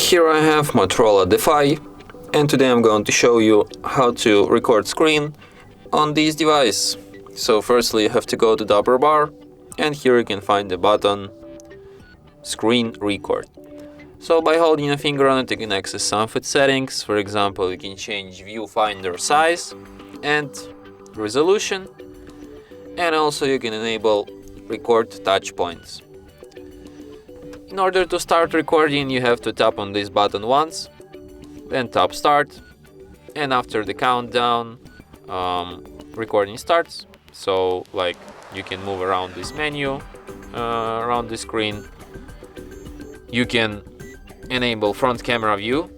here I have Motorola Defy, and today I'm going to show you how to record screen on this device. So firstly you have to go to the upper bar, and here you can find the button Screen Record. So by holding a finger on it you can access some of its settings. For example, you can change viewfinder size and resolution, and also you can enable record touch points. In order to start recording, you have to tap on this button once, then tap start, and after the countdown, recording starts. So like you can move around this menu, around the screen. You can enable front camera view.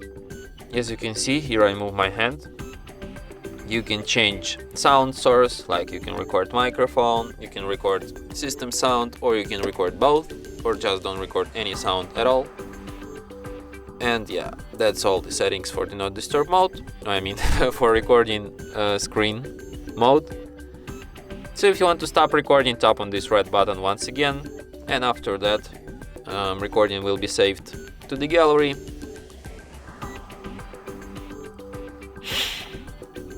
As you can see, here I move my hand. You can change sound source, like you can record microphone, you can record system sound, or you can record both, or just don't record any sound at all. And yeah, that's all the settings for the not disturb mode. I mean for recording screen mode. So if you want to stop recording, tap on this red button once again, and after that recording will be saved to the gallery,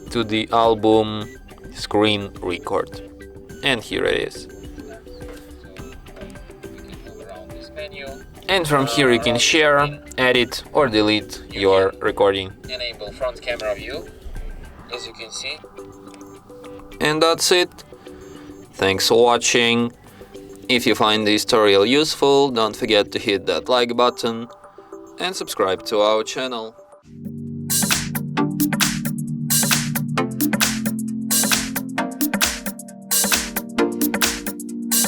to the album Screen Record, and here it is. And from here you can share, edit or delete your recording. Enable front camera view, as you can see. And that's it. Thanks for watching. If you find this tutorial useful, don't forget to hit that like button and subscribe to our channel.